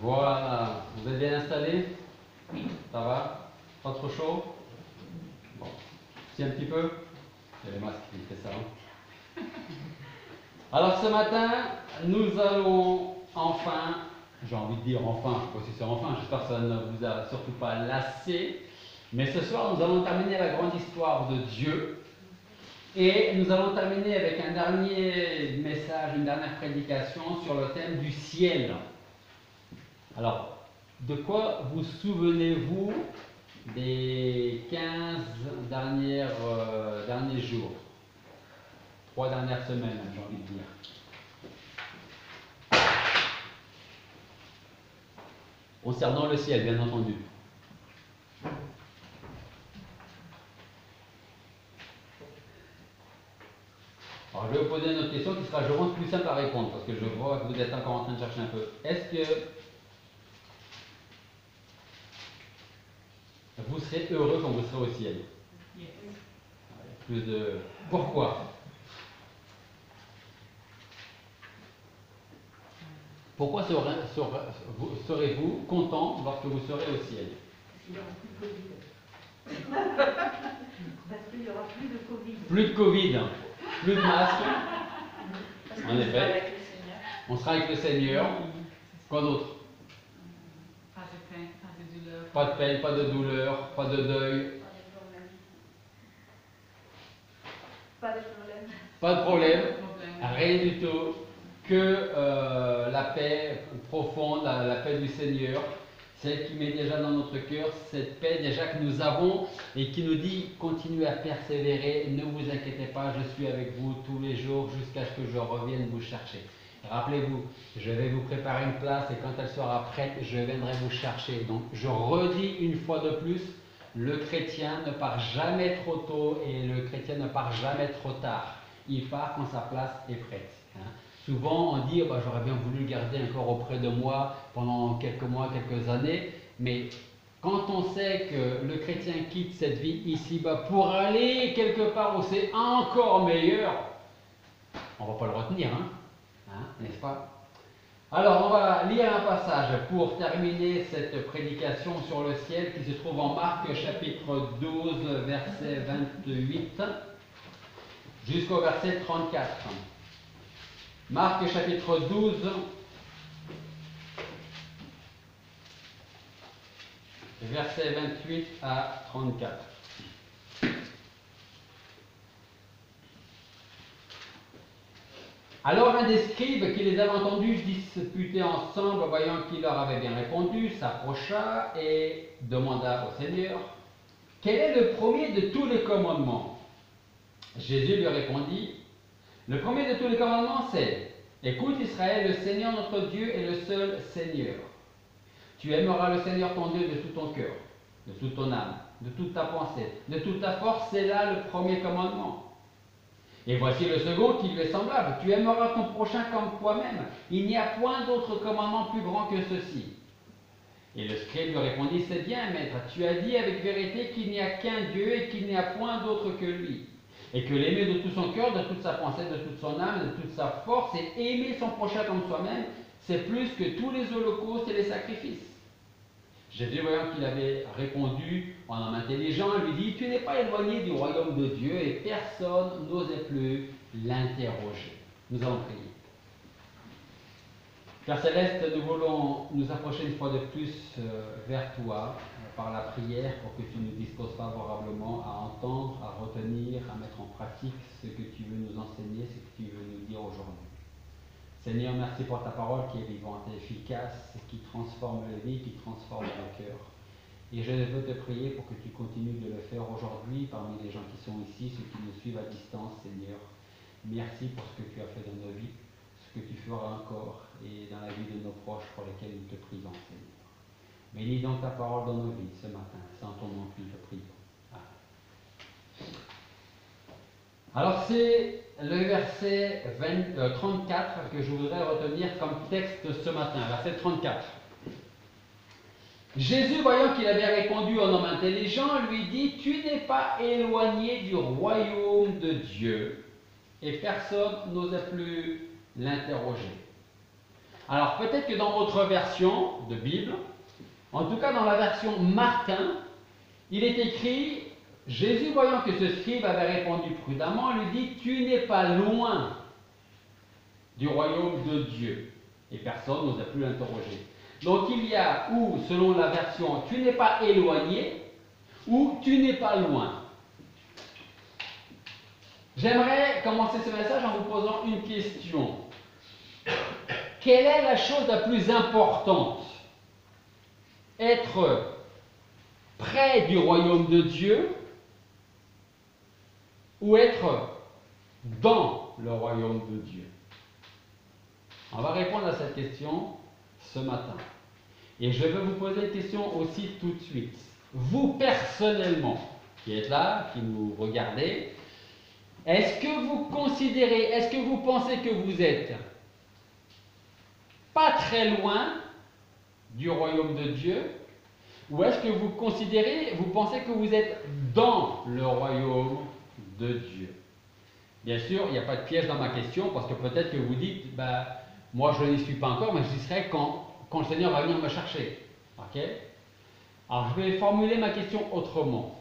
Voilà, vous êtes bien installés? Oui. Ça va? Pas trop chaud? Bon. Si un petit peu? C'est le masque qui fait ça. Hein. Alors ce matin, nous allons enfin, j'ai envie de dire enfin, je ne sais pas si c'est enfin, j'espère que ça ne vous a surtout pas lassé, mais ce soir nous allons terminer la grande histoire de Dieu. Et nous allons terminer avec un dernier message, une dernière prédication sur le thème du ciel. Alors, de quoi vous souvenez-vous des 15 derniers jours? 3 dernières semaines, j'ai envie de dire. Concernant le ciel, bien entendu. Alors, je vais vous poser une autre question qui sera, je pense, plus simple à répondre, parce que je vois que vous êtes encore en train de chercher un peu. Est-ce que vous serez heureux quand vous serez au ciel? Yes. Plus de... Pourquoi? Pourquoi serez-vous content lorsque vous serez au ciel? Parce qu'il n'y aura plus de Covid. Plus de Covid, plus de masques. En effet. On sera avec le Seigneur. Quoi d'autre? Pas de peine, pas de douleur. Pas de peine, pas de douleur, pas de deuil. Pas de problème. Pas de problème. Rien du tout. Que la paix profonde, la paix du Seigneur, celle qui met déjà dans notre cœur, cette paix déjà que nous avons et qui nous dit continuez à persévérer, ne vous inquiétez pas, je suis avec vous tous les jours jusqu'à ce que je revienne vous chercher. Rappelez-vous, je vais vous préparer une place et quand elle sera prête, je viendrai vous chercher. Donc je redis une fois de plus, le chrétien ne part jamais trop tôt et le chrétien ne part jamais trop tard. Il part quand sa place est prête. Hein. Souvent, on dit bah, j'aurais bien voulu le garder encore auprès de moi pendant quelques mois, quelques années, mais quand on sait que le chrétien quitte cette vie ici-bas pour aller quelque part où c'est encore meilleur, on ne va pas le retenir, hein, n'est-ce pas? Alors, on va lire un passage pour terminer cette prédication sur le ciel qui se trouve en Marc chapitre 12, verset 28 jusqu'au verset 34. Marc chapitre 12, verset 28 à 34. Alors un des scribes qui les avait entendus disputer ensemble, voyant qu'il leur avait bien répondu, s'approcha et demanda au Seigneur, « Quel est le premier de tous les commandements ?» Jésus lui répondit, « Le premier de tous les commandements, c'est « Écoute Israël, le Seigneur notre Dieu est le seul Seigneur. Tu aimeras le Seigneur ton Dieu de tout ton cœur, de toute ton âme, de toute ta pensée, de toute ta force, c'est là le premier commandement. Et voici le second qui lui est semblable, tu aimeras ton prochain comme toi-même. Il n'y a point d'autre commandement plus grand que ceci. » Et le scribe lui répondit, « C'est bien, maître, tu as dit avec vérité qu'il n'y a qu'un Dieu et qu'il n'y a point d'autre que lui. Et que l'aimer de tout son cœur, de toute sa pensée, de toute son âme, de toute sa force, et aimer son prochain comme soi-même, c'est plus que tous les holocaustes et les sacrifices. » Jésus, voyant qu'il avait répondu en homme intelligent, lui dit, « Tu n'es pas éloigné du royaume de Dieu, et personne n'osait plus l'interroger. » Nous allons prier. Père Céleste, nous voulons nous approcher une fois de plus vers toi par la prière pour que tu nous disposes favorablement à entendre, à retenir, à mettre en pratique ce que tu veux nous enseigner, ce que tu veux nous dire aujourd'hui. Seigneur, merci pour ta parole qui est vivante et efficace, qui transforme les vies, qui transforme le cœur. Et je veux te prier pour que tu continues de le faire aujourd'hui parmi les gens qui sont ici, ceux qui nous suivent à distance, Seigneur. Merci pour ce que tu as fait dans nos vies, ce que tu feras encore et dans la vie de nos proches pour lesquels nous te prions, Seigneur. Bénis donc ta parole dans nos vies ce matin, sans ton nom que nous te prions. Amen. Alors c'est le verset 34 que je voudrais retenir comme texte ce matin, verset 34. Jésus, voyant qu'il avait répondu en homme intelligent, lui dit, « Tu n'es pas éloigné du royaume de Dieu. » Et personne n'osait plus l'interroger. Alors peut-être que dans votre version de Bible, en tout cas dans la version Martin, il est écrit, Jésus voyant que ce scribe avait répondu prudemment, lui dit, tu n'es pas loin du royaume de Dieu. Et personne n'osa plus l'interroger. Donc il y a ou, selon la version, tu n'es pas éloigné, ou tu n'es pas loin. J'aimerais commencer ce message en vous posant une question. Quelle est la chose la plus importante? Être près du royaume de Dieu ou être dans le royaume de Dieu? On va répondre à cette question ce matin. Et je vais vous poser une question aussi tout de suite. Vous personnellement, qui êtes là, qui nous regardez, est-ce que vous considérez, est-ce que vous pensez que vous êtes pas très loin du royaume de Dieu, ou est-ce que vous considérez, vous pensez que vous êtes dans le royaume de Dieu? Bien sûr, il n'y a pas de piège dans ma question, parce que peut-être que vous dites, moi je n'y suis pas encore, mais j'y serai quand le Seigneur va venir me chercher. Ok? Alors je vais formuler ma question autrement.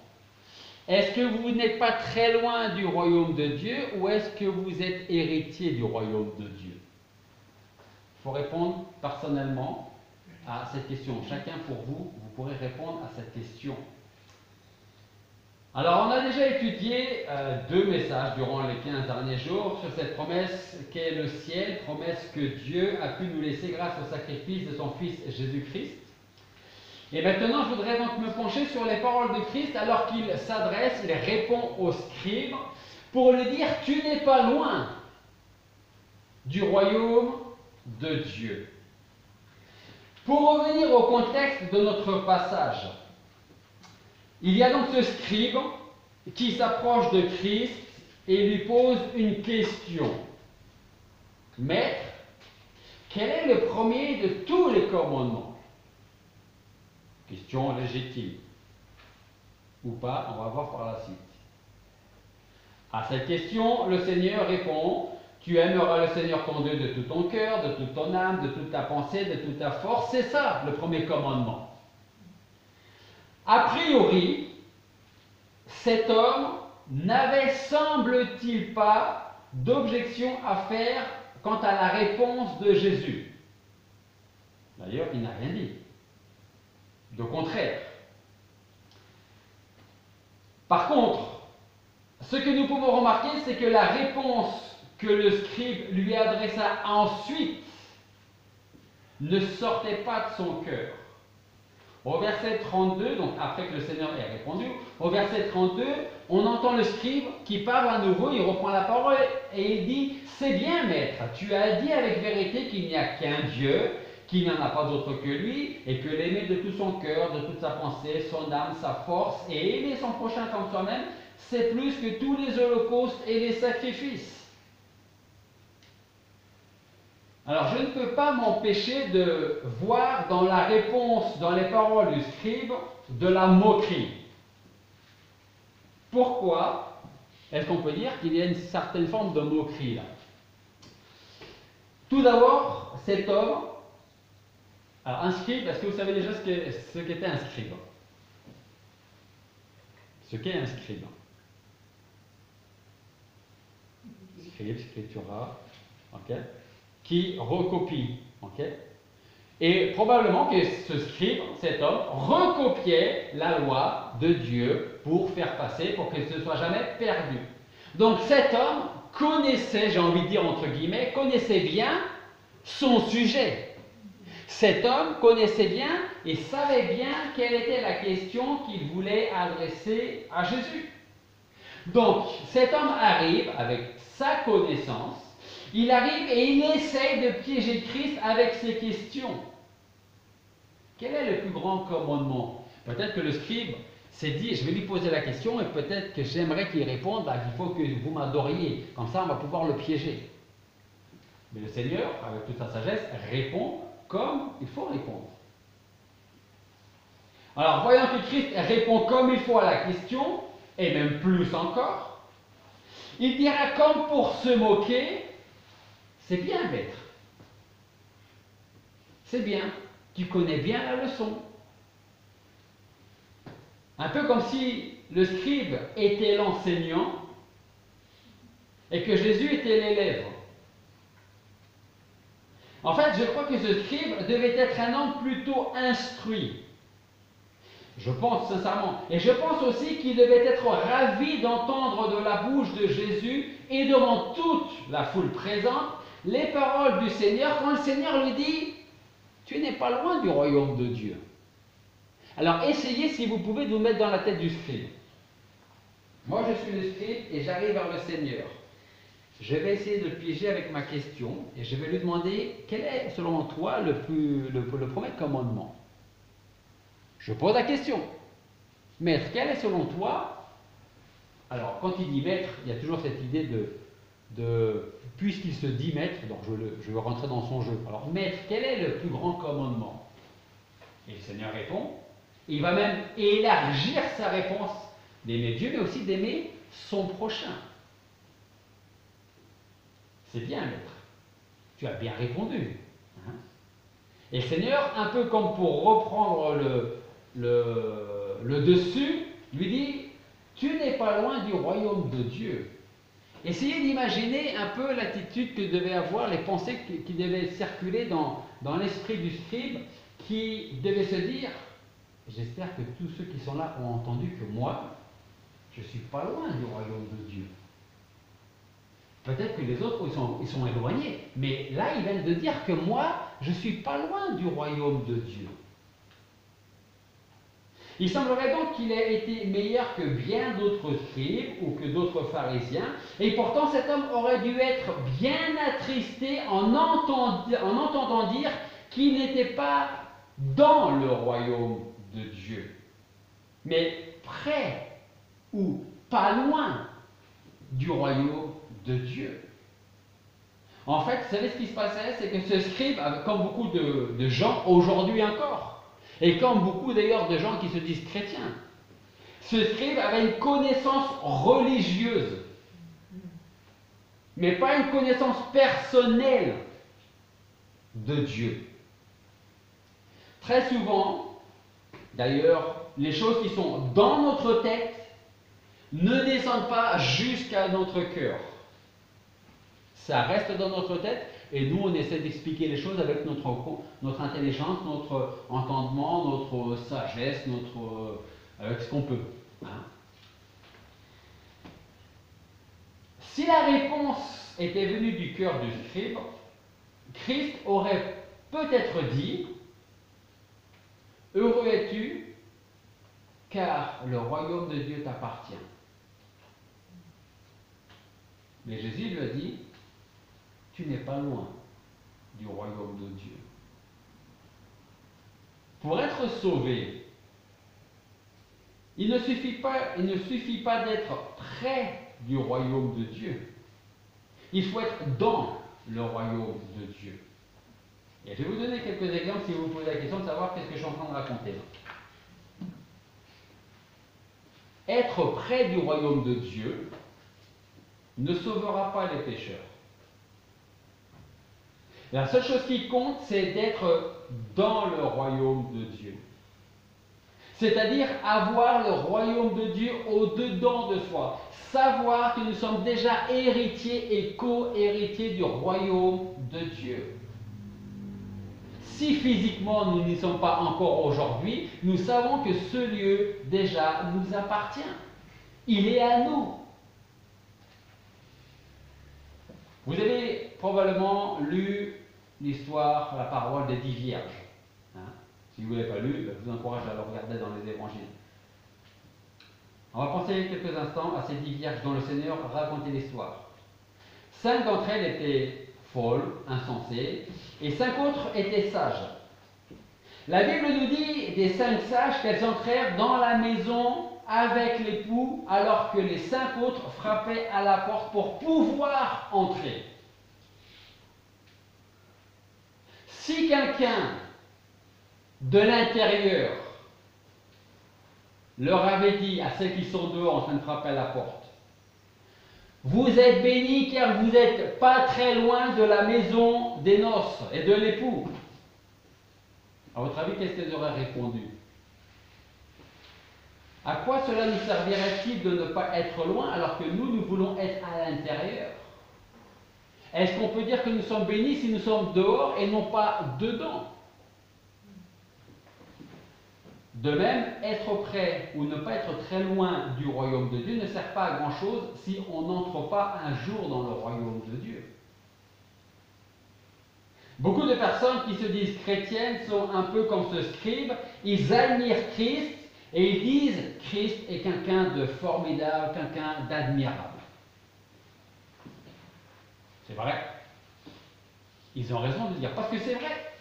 Est-ce que vous n'êtes pas très loin du royaume de Dieu, ou est-ce que vous êtes héritier du royaume de Dieu? Il faut répondre personnellement à cette question. Chacun pour vous, vous pourrez répondre à cette question. Alors, on a déjà étudié 2 messages durant les 15 derniers jours sur cette promesse qu'est le ciel, promesse que Dieu a pu nous laisser grâce au sacrifice de son Fils Jésus-Christ. Et maintenant, je voudrais donc me pencher sur les paroles de Christ alors qu'il s'adresse, il répond au scribe pour lui dire « Tu n'es pas loin du royaume de Dieu ». Pour revenir au contexte de notre passage, il y a donc ce scribe qui s'approche de Christ et lui pose une question. « Maître, quel est le premier de tous les commandements ?» Question légitime. Ou pas, on va voir par la suite. À cette question, le Seigneur répond, « Tu aimeras le Seigneur ton Dieu de tout ton cœur, de toute ton âme, de toute ta pensée, de toute ta force. » C'est ça, le premier commandement. A priori, cet homme n'avait, semble-t-il pas, d'objection à faire quant à la réponse de Jésus. D'ailleurs, il n'a rien dit. Au contraire. Par contre, ce que nous pouvons remarquer, c'est que la réponse que le scribe lui adressa ensuite ne sortait pas de son cœur. Au verset 32, donc après que le Seigneur ait répondu, au verset 32, on entend le scribe qui parle à nouveau, il reprend la parole et il dit « C'est bien, maître, tu as dit avec vérité qu'il n'y a qu'un Dieu, qu'il n'y en a pas d'autre que lui, et que l'aimer de tout son cœur, de toute sa pensée, son âme, sa force, et aimer son prochain comme soi-même, c'est plus que tous les holocaustes et les sacrifices. » Alors je ne peux pas m'empêcher de voir dans la réponse, dans les paroles du scribe, de la moquerie. Pourquoi est-ce qu'on peut dire qu'il y a une certaine forme de moquerie là? Tout d'abord, cet homme, alors un scribe, est-ce que vous savez déjà ce qu'était un scribe? Ce qu'est un scribe. Scribe, scriptura, ok? Qui recopie, ok? Et probablement que ce scribe, cet homme, recopiait la loi de Dieu pour faire passer, pour que ce ne soit jamais perdu. Donc cet homme connaissait, j'ai envie de dire entre guillemets, connaissait bien son sujet. Cet homme connaissait bien et savait bien quelle était la question qu'il voulait adresser à Jésus. Donc cet homme arrive avec sa connaissance, il arrive et il essaye de piéger Christ avec ses questions. Quel est le plus grand commandement? Peut-être que le scribe s'est dit, je vais lui poser la question et peut-être que j'aimerais qu'il réponde, il faut que vous m'adoriez, comme ça on va pouvoir le piéger. Mais le Seigneur, avec toute sa sagesse, répond comme il faut répondre. Alors, voyant que Christ répond comme il faut à la question, et même plus encore, il dira comme pour se moquer, c'est bien, maître. c'est bien, tu connais bien la leçon. Un peu comme si le scribe était l'enseignant et que Jésus était l'élève. En fait, je crois que ce scribe devait être un homme plutôt instruit. Je pense sincèrement. Et je pense aussi qu'il devait être ravi d'entendre de la bouche de Jésus et devant toute la foule présente les paroles du Seigneur quand le Seigneur lui dit « Tu n'es pas loin du royaume de Dieu ». Alors essayez, si vous pouvez, de vous mettre dans la tête du scribe. Moi, je suis le scribe et j'arrive vers le Seigneur. Je vais essayer de le piéger avec ma question et je vais lui demander quel est, selon toi, le premier commandement. Je pose la question. Maître, quel est selon toi? Alors, quand il dit maître, il y a toujours cette idée puisqu'il se dit maître, donc je veux rentrer dans son jeu. Alors, maître, quel est le plus grand commandement? Et le Seigneur répond. Il va même élargir sa réponse d'aimer Dieu, mais aussi d'aimer son prochain. C'est bien, maître. Tu as bien répondu. Hein? Et le Seigneur, un peu comme pour reprendre le dessus, lui dit, tu n'es pas loin du royaume de Dieu. Essayez d'imaginer un peu l'attitude que devaient avoir, les pensées qui devaient circuler dans l'esprit du scribe, qui devait se dire, j'espère que tous ceux qui sont là ont entendu que moi, je ne suis pas loin du royaume de Dieu. Peut-être que les autres, ils sont éloignés, mais là, ils viennent de dire que moi, je ne suis pas loin du royaume de Dieu. Il semblerait donc qu'il ait été meilleur que bien d'autres scribes ou que d'autres pharisiens, et pourtant cet homme aurait dû être bien attristé en entendant dire qu'il n'était pas dans le royaume de Dieu, mais près ou pas loin du royaume de Dieu. En fait, vous savez ce qui se passait? C'est que ce scribe, comme beaucoup de gens aujourd'hui encore, et comme beaucoup d'ailleurs de gens qui se disent chrétiens, ce scribe avait une connaissance religieuse, mais pas une connaissance personnelle de Dieu. Très souvent, d'ailleurs, les choses qui sont dans notre tête ne descendent pas jusqu'à notre cœur. Ça reste dans notre tête et nous, on essaie d'expliquer les choses avec notre intelligence, notre entendement, notre sagesse, avec ce qu'on peut. Hein? Si la réponse était venue du cœur du scribe, Christ aurait peut-être dit « Heureux es-tu, car le royaume de Dieu t'appartient. » Mais Jésus lui a dit « Tu n'es pas loin du royaume de Dieu. » Pour être sauvé, il ne suffit pas d'être près du royaume de Dieu. Il faut être dans le royaume de Dieu. Et je vais vous donner quelques exemples si vous vous posez la question de savoir qu'est-ce que je suis en train de raconter là. Être près du royaume de Dieu ne sauvera pas les pécheurs. La seule chose qui compte, c'est d'être dans le royaume de Dieu. C'est-à-dire avoir le royaume de Dieu au-dedans de soi. Savoir que nous sommes déjà héritiers et co-héritiers du royaume de Dieu. Si physiquement nous n'y sommes pas encore aujourd'hui, nous savons que ce lieu déjà nous appartient. Il est à nous. Vous avez probablement lu l'histoire, la parole des 10 vierges. Hein? Si vous ne l'avez pas lu, je vous encourage à le regarder dans les évangiles. On va penser quelques instants à ces 10 vierges dont le Seigneur racontait l'histoire. 5 d'entre elles étaient folles, insensées, et 5 autres étaient sages. La Bible nous dit des 5 sages qu'elles entrèrent dans la maison avec l'époux, alors que les 5 autres frappaient à la porte pour pouvoir entrer. Si quelqu'un de l'intérieur leur avait dit à ceux qui sont dehors en train de frapper à la porte, vous êtes bénis car vous n'êtes pas très loin de la maison des noces et de l'époux. À votre avis, qu'est-ce qu'elles auraient répondu? À quoi cela nous servirait-il de ne pas être loin alors que nous voulons être à l'intérieur? Est-ce qu'on peut dire que nous sommes bénis si nous sommes dehors et non pas dedans? De même, être près ou ne pas être très loin du royaume de Dieu ne sert pas à grand-chose si on n'entre pas un jour dans le royaume de Dieu. Beaucoup de personnes qui se disent chrétiennes sont un peu comme ce scribe, ils admirent Christ et ils disent Christ est quelqu'un de formidable, quelqu'un d'admirable. C'est vrai. Ils ont raison de le dire, parce que c'est vrai.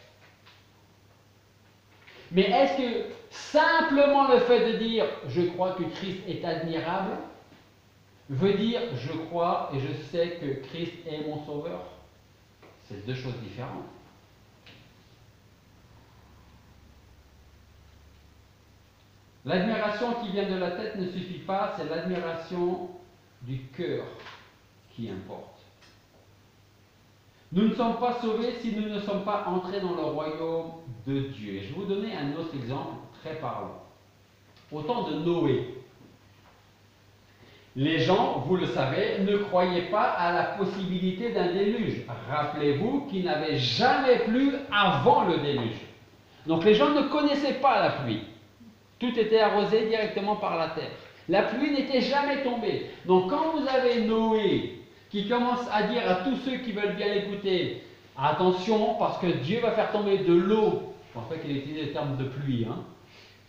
Mais est-ce que simplement le fait de dire je crois que Christ est admirable veut dire je crois et je sais que Christ est mon sauveur? C'est deux choses différentes. L'admiration qui vient de la tête ne suffit pas, c'est l'admiration du cœur qui importe. Nous ne sommes pas sauvés si nous ne sommes pas entrés dans le royaume de Dieu. Et je vais vous donner un autre exemple très parlant. Au temps de Noé, les gens, vous le savez, ne croyaient pas à la possibilité d'un déluge. Rappelez-vous qu'il n'avait jamais plu avant le déluge. Donc les gens ne connaissaient pas la pluie. Tout était arrosé directement par la terre. La pluie n'était jamais tombée. Donc quand vous avez Noé qui commence à dire à tous ceux qui veulent bien l'écouter, attention, parce que Dieu va faire tomber de l'eau, je ne pense pas qu'il ait utilisé le terme de pluie,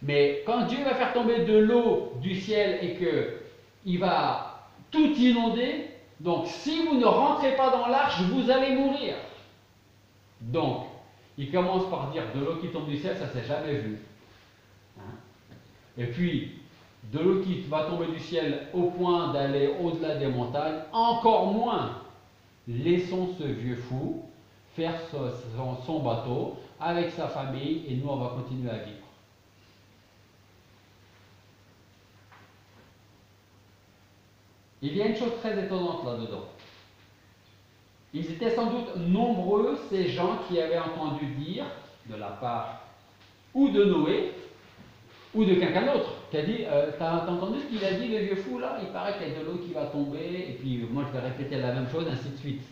mais quand Dieu va faire tomber de l'eau du ciel et qu'il va tout inonder, donc si vous ne rentrez pas dans l'arche, vous allez mourir. Donc, il commence par dire de l'eau qui tombe du ciel, ça ne s'est jamais vu. Et puis, de l'eau qui va tomber du ciel au point d'aller au-delà des montagnes, encore moins. Laissons ce vieux fou faire son bateau avec sa famille et nous, on va continuer à vivre. Il y a une chose très étonnante là-dedans. Ils étaient sans doute nombreux, ces gens qui avaient entendu dire, de la part ou de Noé, ou de quelqu'un d'autre, qui a dit, t'as entendu ce qu'il a dit, le vieux fou là? Il paraît qu'il y a de l'eau qui va tomber, et puis moi je vais répéter la même chose, ainsi de suite.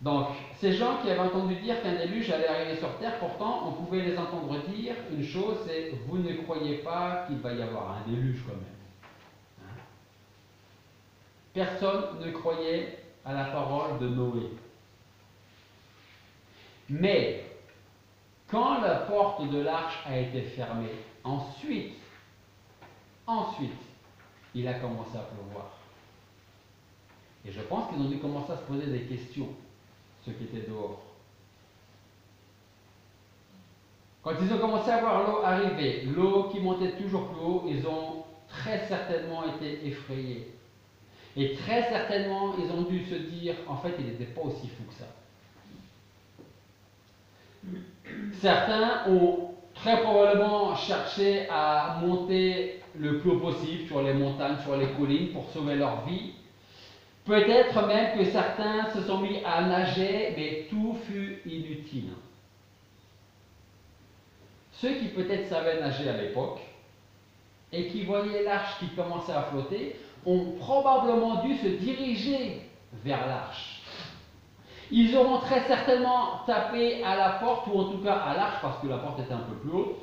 Donc, ces gens qui avaient entendu dire qu'un déluge allait arriver sur terre, pourtant on pouvait les entendre dire une chose, c'est vous ne croyez pas qu'il va y avoir un déluge quand même. Personne ne croyait à la parole de Noé. Mais quand la porte de l'arche a été fermée, ensuite, il a commencé à pleuvoir. Et je pense qu'ils ont dû commencer à se poser des questions, ceux qui étaient dehors. Quand ils ont commencé à voir l'eau arriver, l'eau qui montait toujours plus haut, ils ont très certainement été effrayés. Et très certainement, ils ont dû se dire, en fait, il n'était pas aussi fou que ça. Certains ont très probablement cherché à monter le plus haut possible sur les montagnes, sur les collines pour sauver leur vie. Peut-être même que certains se sont mis à nager, mais tout fut inutile. Ceux qui peut-être savaient nager à l'époque et qui voyaient l'arche qui commençait à flotter ont probablement dû se diriger vers l'arche. Ils auront très certainement tapé à la porte, ou en tout cas à l'arche, parce que la porte était un peu plus haute.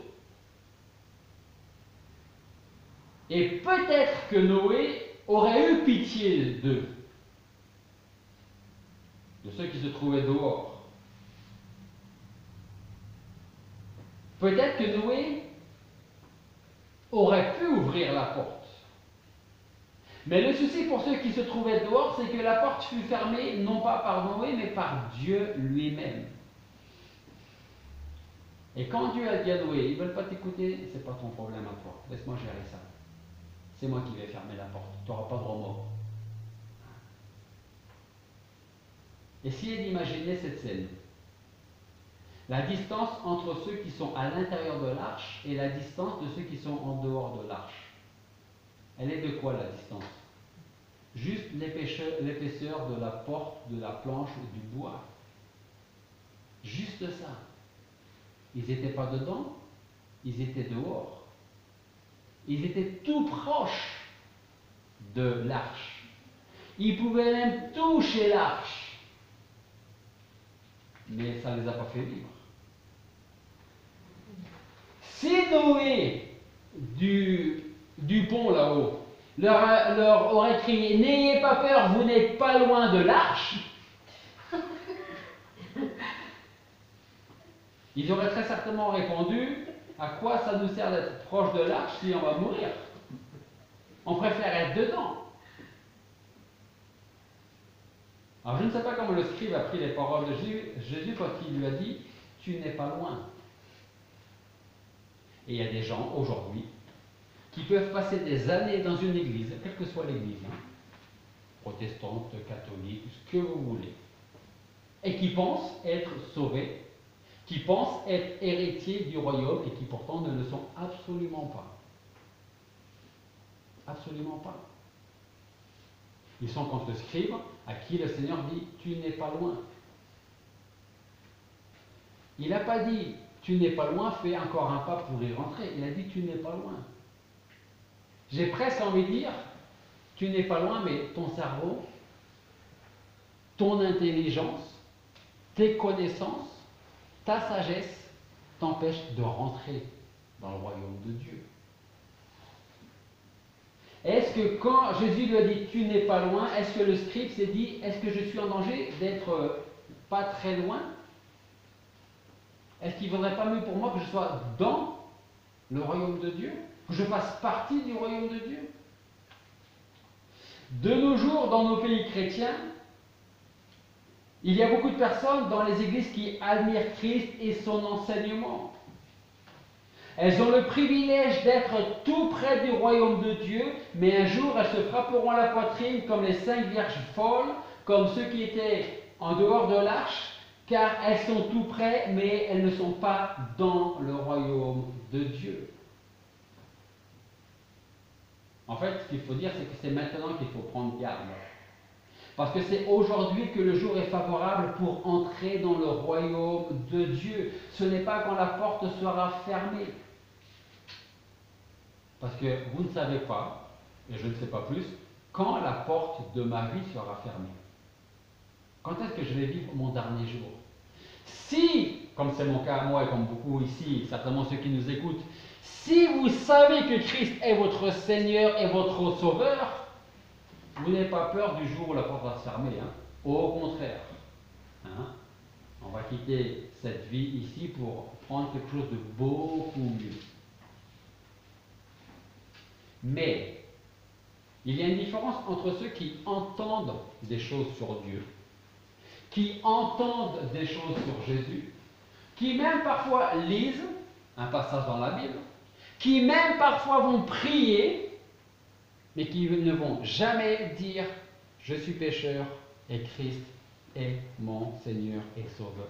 Et peut-être que Noé aurait eu pitié d'eux, de ceux qui se trouvaient dehors. Peut-être que Noé aurait pu ouvrir la porte. Mais le souci pour ceux qui se trouvaient dehors, c'est que la porte fut fermée non pas par Noé, mais par Dieu lui-même. Et quand Dieu a dit à Noé, ils ne veulent pas t'écouter, c'est pas ton problème à toi, laisse-moi gérer ça. C'est moi qui vais fermer la porte, tu n'auras pas de remords. Essayez d'imaginer cette scène. La distance entre ceux qui sont à l'intérieur de l'arche et la distance de ceux qui sont en dehors de l'arche. Elle est de quoi la distance? Juste l'épaisseur de la porte, de la planche, du bois. Juste ça. Ils n'étaient pas dedans, ils étaient dehors. Ils étaient tout proches de l'arche. Ils pouvaient même toucher l'arche. Mais ça ne les a pas fait vivre. Si Noé, du pont là-haut, leur aurait crié « N'ayez pas peur, vous n'êtes pas loin de l'arche », ils auraient très certainement répondu « À quoi ça nous sert d'être proche de l'arche si on va mourir? On préfère être dedans. » Alors je ne sais pas comment le scribe a pris les paroles de Jésus quand il lui a dit « Tu n'es pas loin ». Et il y a des gens aujourd'hui qui peuvent passer des années dans une église, quelle que soit l'église, protestante, catholique, ce que vous voulez, et qui pensent être sauvés, qui pensent être héritiers du royaume et qui pourtant ne le sont absolument pas. Absolument pas. Ils sont contre le scribe à qui le Seigneur dit « Tu n'es pas loin ». Il n'a pas dit « Tu n'es pas loin, fais encore un pas pour y rentrer ». Il a dit « Tu n'es pas loin ». J'ai presque envie de dire « Tu n'es pas loin, mais ton cerveau, ton intelligence, tes connaissances, ta sagesse t'empêchent de rentrer dans le royaume de Dieu ». Est-ce que quand Jésus lui a dit « Tu n'es pas loin », est-ce que le scribe s'est dit « Est-ce que je suis en danger d'être pas très loin » Est-ce qu'il ne vaudrait pas mieux pour moi que je sois dans le royaume de Dieu? Que je fasse partie du royaume de Dieu? De nos jours, dans nos pays chrétiens, il y a beaucoup de personnes dans les églises qui admirent Christ et son enseignement. Elles ont le privilège d'être tout près du royaume de Dieu, mais un jour elles se frapperont la poitrine comme les 5 vierges folles, comme ceux qui étaient en dehors de l'arche, car elles sont tout près, mais elles ne sont pas dans le royaume de Dieu. En fait, ce qu'il faut dire, c'est que c'est maintenant qu'il faut prendre garde. Parce que c'est aujourd'hui que le jour est favorable pour entrer dans le royaume de Dieu. Ce n'est pas quand la porte sera fermée. Parce que vous ne savez pas, et je ne sais pas plus, quand la porte de ma vie sera fermée. Quand est-ce que je vais vivre mon dernier jour? Si, comme c'est mon cas à moi et comme beaucoup ici, certainement ceux qui nous écoutent, si vous savez que Christ est votre Seigneur et votre Sauveur, vous n'avez pas peur du jour où la porte va se fermer. Au contraire, on va quitter cette vie ici pour prendre quelque chose de beaucoup mieux. Mais, il y a une différence entre ceux qui entendent des choses sur Dieu, qui entendent des choses sur Jésus, qui même parfois lisent un passage dans la Bible, qui même parfois vont prier, mais qui ne vont jamais dire « Je suis pécheur et Christ est mon Seigneur et Sauveur ».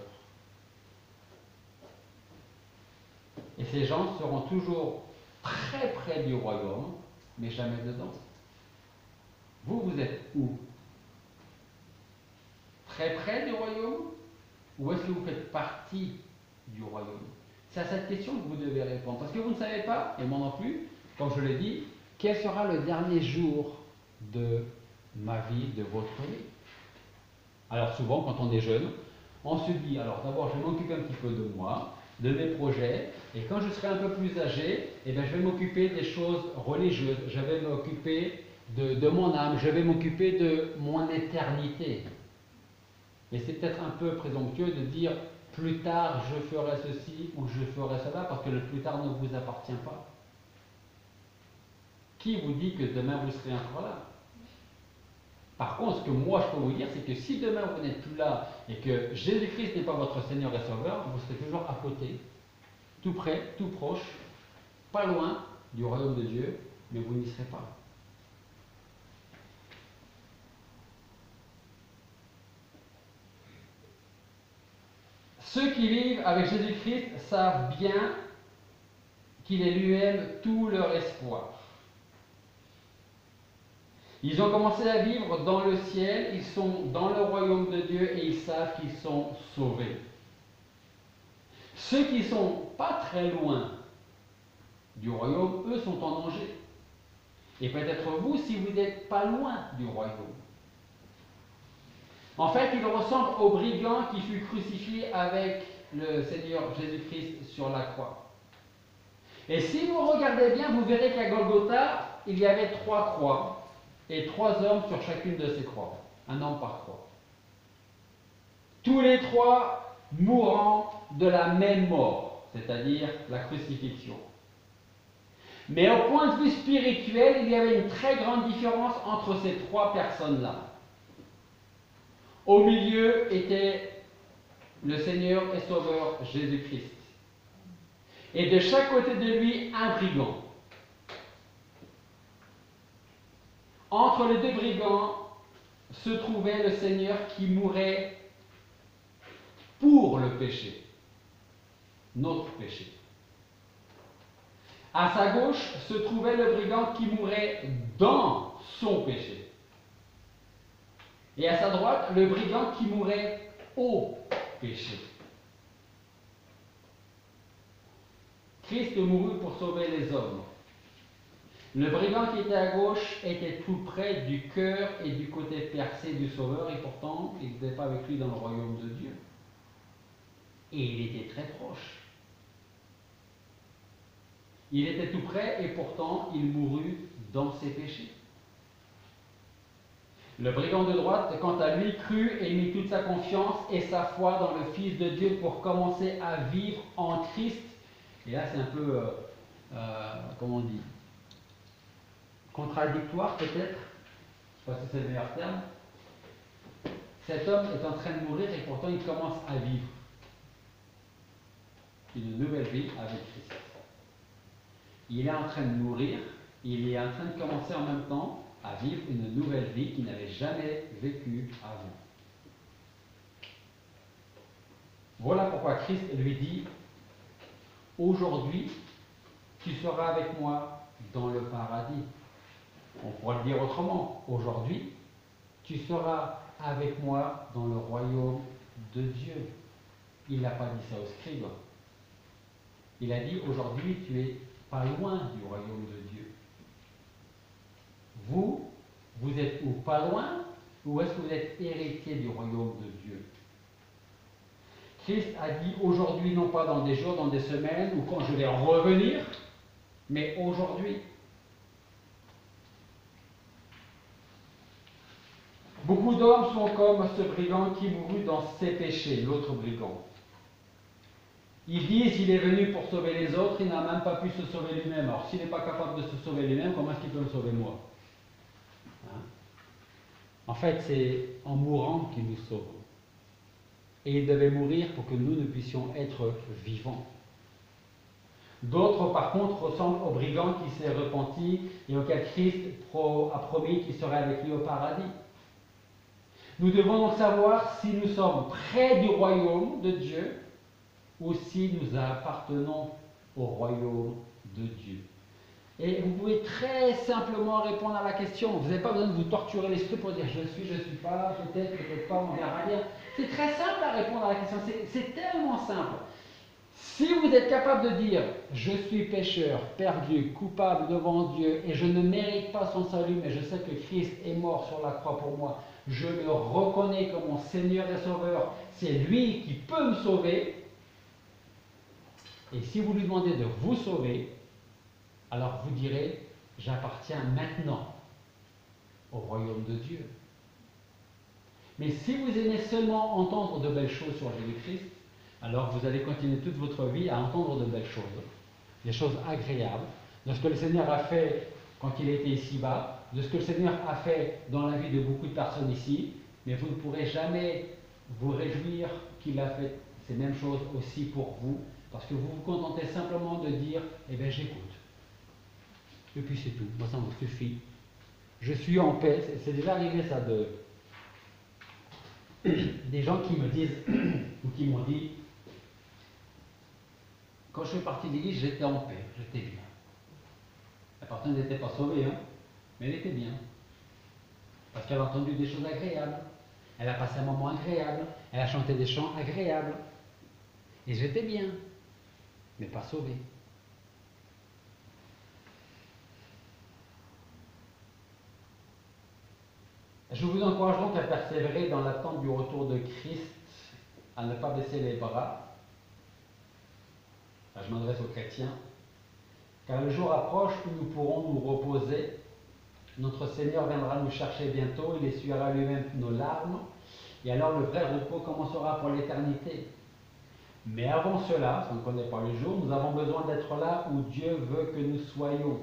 Et ces gens seront toujours très près du royaume, mais jamais dedans. Vous, vous êtes où? Très près du royaume? Ou est-ce que vous faites partie du royaume? C'est à cette question que vous devez répondre. Parce que vous ne savez pas, et moi non plus, comme je l'ai dit, quel sera le dernier jour de ma vie, de votre vie. Alors souvent, quand on est jeune, on se dit, alors d'abord, je vais m'occuper un petit peu de moi, de mes projets, et quand je serai un peu plus âgé, je vais m'occuper des choses religieuses, je vais m'occuper de mon âme, je vais m'occuper de mon éternité. Et c'est peut-être un peu présomptueux de dire plus tard je ferai ceci ou je ferai cela, parce que le plus tard ne vous appartient pas. Qui vous dit que demain vous serez encore là? Par contre, ce que moi je peux vous dire, c'est que si demain vous n'êtes plus là et que Jésus-Christ n'est pas votre Seigneur et Sauveur, vous serez toujours à côté, tout près, tout proche, pas loin du royaume de Dieu, mais vous n'y serez pas. Ceux qui vivent avec Jésus-Christ savent bien qu'il est lui-même tout leur espoir. Ils ont commencé à vivre dans le ciel, ils sont dans le royaume de Dieu et ils savent qu'ils sont sauvés. Ceux qui ne sont pas très loin du royaume, eux, sont en danger. Et peut-être vous, si vous n'êtes pas loin du royaume. En fait, il ressemble au brigand qui fut crucifié avec le Seigneur Jésus-Christ sur la croix. Et si vous regardez bien, vous verrez qu'à Golgotha, il y avait 3 croix et 3 hommes sur chacune de ces croix, un homme par croix. Tous les 3 mourant de la même mort, c'est-à-dire la crucifixion. Mais au point de vue spirituel, il y avait une très grande différence entre ces 3 personnes-là. Au milieu était le Seigneur et Sauveur Jésus-Christ. Et de chaque côté de lui, un brigand. Entre les 2 brigands se trouvait le Seigneur qui mourait pour le péché, notre péché. À sa gauche se trouvait le brigand qui mourait dans son péché. Et à sa droite, le brigand qui mourait au péché. Christ mourut pour sauver les hommes. Le brigand qui était à gauche était tout près du cœur et du côté percé du Sauveur, et pourtant, il n'était pas avec lui dans le royaume de Dieu. Et il était très proche. Il était tout près, et pourtant, il mourut dans ses péchés. Le brigand de droite, quant à lui, crut et mit toute sa confiance et sa foi dans le Fils de Dieu pour commencer à vivre en Christ. Et là, c'est un peu, comment on dit, contradictoire peut-être, je ne sais pas si c'est le meilleur terme. Cet homme est en train de mourir et pourtant il commence à vivre une nouvelle vie avec Christ. Il est en train de mourir, il est en train de commencer en même temps à vivre une nouvelle vie qu'il n'avait jamais vécue avant. Voilà pourquoi Christ lui dit: aujourd'hui, tu seras avec moi dans le paradis. On pourrait le dire autrement. Aujourd'hui, tu seras avec moi dans le royaume de Dieu. Il n'a pas dit ça aux scribes. Il a dit: aujourd'hui, tu es pas loin du royaume de Dieu. Vous, vous êtes où? Pas loin? Ou est-ce que vous êtes héritier du royaume de Dieu? Christ a dit aujourd'hui, non pas dans des jours, dans des semaines, ou quand je vais revenir, mais aujourd'hui. Beaucoup d'hommes sont comme ce brigand qui mourut dans ses péchés, l'autre brigand. Ils disent il est venu pour sauver les autres, il n'a même pas pu se sauver lui-même. Alors s'il n'est pas capable de se sauver lui-même, comment est-ce qu'il peut me sauver moi? Hein? En fait, c'est en mourant qu'il nous sauve. Et il devait mourir pour que nous ne puissions être vivants. D'autres, par contre, ressemblent au brigand qui s'est repenti et auquel Christ a promis qu'il serait avec lui au paradis. Nous devons donc savoir si nous sommes près du royaume de Dieu ou si nous appartenons au royaume de Dieu. Et vous pouvez très simplement répondre à la question. Vous n'avez pas besoin de vous torturer l'esprit pour dire je suis pas, peut-être pas, on verra bien. C'est très simple à répondre à la question. C'est tellement simple. Si vous êtes capable de dire je suis pécheur, perdu, coupable devant Dieu et je ne mérite pas son salut, mais je sais que Christ est mort sur la croix pour moi, je le reconnais comme mon Seigneur et Sauveur, c'est lui qui peut me sauver. Et si vous lui demandez de vous sauver, alors vous direz j'appartiens maintenant au royaume de Dieu. Mais si vous aimez seulement entendre de belles choses sur Jésus-Christ, alors vous allez continuer toute votre vie à entendre de belles choses, des choses agréables, de ce que le Seigneur a fait quand il était ici-bas, de ce que le Seigneur a fait dans la vie de beaucoup de personnes ici, mais vous ne pourrez jamais vous réjouir qu'il a fait ces mêmes choses aussi pour vous, parce que vous vous contentez simplement de dire « Eh bien, j'écoute. Et puis c'est tout, moi ça me suffit. Je suis en paix. » C'est déjà arrivé ça des gens qui me disent, ou qui m'ont dit, quand je suis parti de l'église, j'étais en paix, j'étais bien. La personne n'était pas sauvée, hein, mais elle était bien. Parce qu'elle a entendu des choses agréables. Elle a passé un moment agréable. Elle a chanté des chants agréables. Et j'étais bien, mais pas sauvé. Je vous encourage donc à persévérer dans l'attente du retour de Christ, à ne pas baisser les bras. Là, je m'adresse aux chrétiens. Car le jour approche où nous pourrons nous reposer. Notre Seigneur viendra nous chercher bientôt, il essuiera lui-même nos larmes, et alors le vrai repos commencera pour l'éternité. Mais avant cela, si on ne connaît pas le jour, nous avons besoin d'être là où Dieu veut que nous soyons.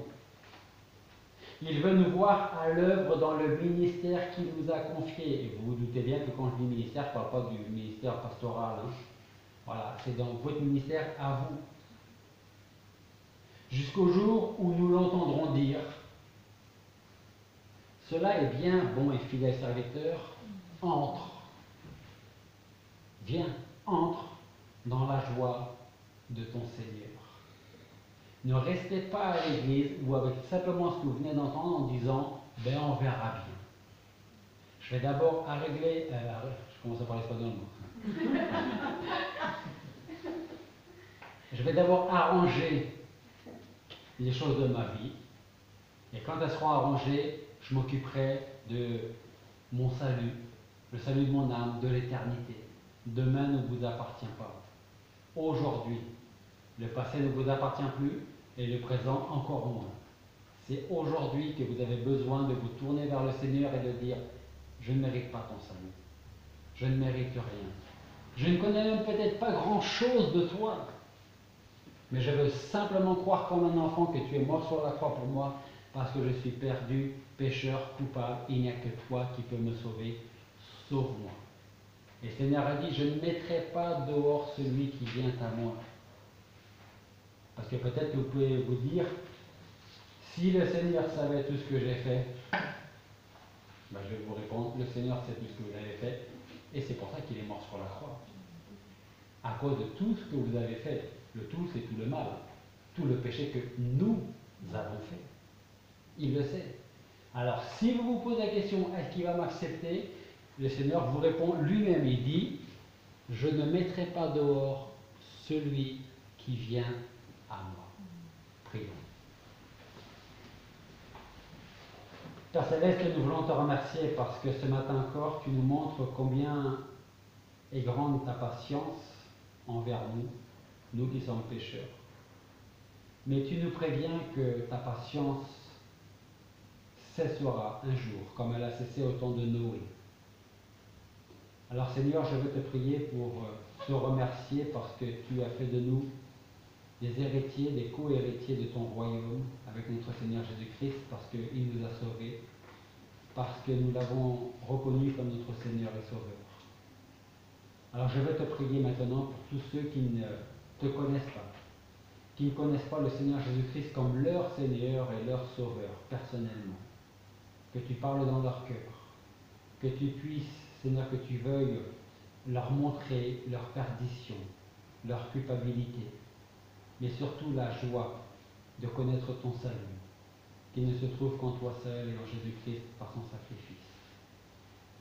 Il veut nous voir à l'œuvre dans le ministère qu'il nous a confié. Et vous vous doutez bien que quand je dis ministère, je ne parle pas du ministère pastoral. Voilà, c'est dans votre ministère à vous. Jusqu'au jour où nous l'entendrons dire: cela est bien, bon et fidèle serviteur, entre. Viens, entre dans la joie de ton Seigneur. Ne restez pas à l'église ou avec simplement ce que vous venez d'entendre en disant ben on verra bien. Je vais d'abord régler. Je commence à parler espagnol. Je vais d'abord arranger les choses de ma vie. Et quand elles seront arrangées, je m'occuperai de mon salut, le salut de mon âme, de l'éternité. Demain ne vous appartient pas. Aujourd'hui, le passé ne vous appartient plus et le présent encore moins. C'est aujourd'hui que vous avez besoin de vous tourner vers le Seigneur et de dire: je ne mérite pas ton salut. Je ne mérite rien. Je ne connais même peut-être pas grand-chose de toi. Mais je veux simplement croire comme un enfant que tu es mort sur la croix pour moi parce que je suis perdu, pécheur, coupable. Il n'y a que toi qui peux me sauver. Sauve-moi. Et le Seigneur a dit: je ne mettrai pas dehors celui qui vient à moi. Parce que peut-être que vous pouvez vous dire: si le Seigneur savait tout ce que j'ai fait, ben je vais vous répondre: le Seigneur sait tout ce que vous avez fait, et c'est pour ça qu'il est mort sur la croix. À cause de tout ce que vous avez fait. Le tout, c'est tout le mal, tout le péché que nous avons fait. Il le sait. Alors, si vous vous posez la question: est-ce qu'il va m'accepter? Le Seigneur vous répond lui-même, il dit: je ne mettrai pas dehors celui qui vient à moi. Prions. Père Céleste, nous voulons te remercier parce que ce matin encore, tu nous montres combien est grande ta patience envers nous, nous qui sommes pécheurs. Mais tu nous préviens que ta patience cessera un jour, comme elle a cessé au temps de Noé. Alors Seigneur, je veux te prier pour te remercier parce que tu as fait de nous des héritiers, des co-héritiers de ton royaume avec notre Seigneur Jésus-Christ, parce qu'il nous a sauvés, parce que nous l'avons reconnu comme notre Seigneur et Sauveur. Alors je veux te prier maintenant pour tous ceux qui ne te connaissent pas, qui ne connaissent pas le Seigneur Jésus-Christ comme leur Seigneur et leur Sauveur, personnellement. Que tu parles dans leur cœur, que tu puisses, Seigneur, que tu veuilles leur montrer leur perdition, leur culpabilité, mais surtout la joie de connaître ton salut, qui ne se trouve qu'en toi seul et en Jésus-Christ par son sacrifice.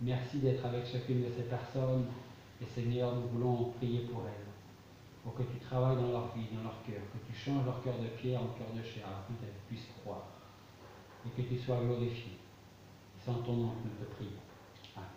Merci d'être avec chacune de ces personnes, et Seigneur, nous voulons prier pour elles, pour que tu travailles dans leur vie, dans leur cœur, que tu changes leur cœur de pierre en cœur de chair, afin qu'elles puissent croire, et que tu sois glorifié. C'est en ton nom que nous te prions. Amen.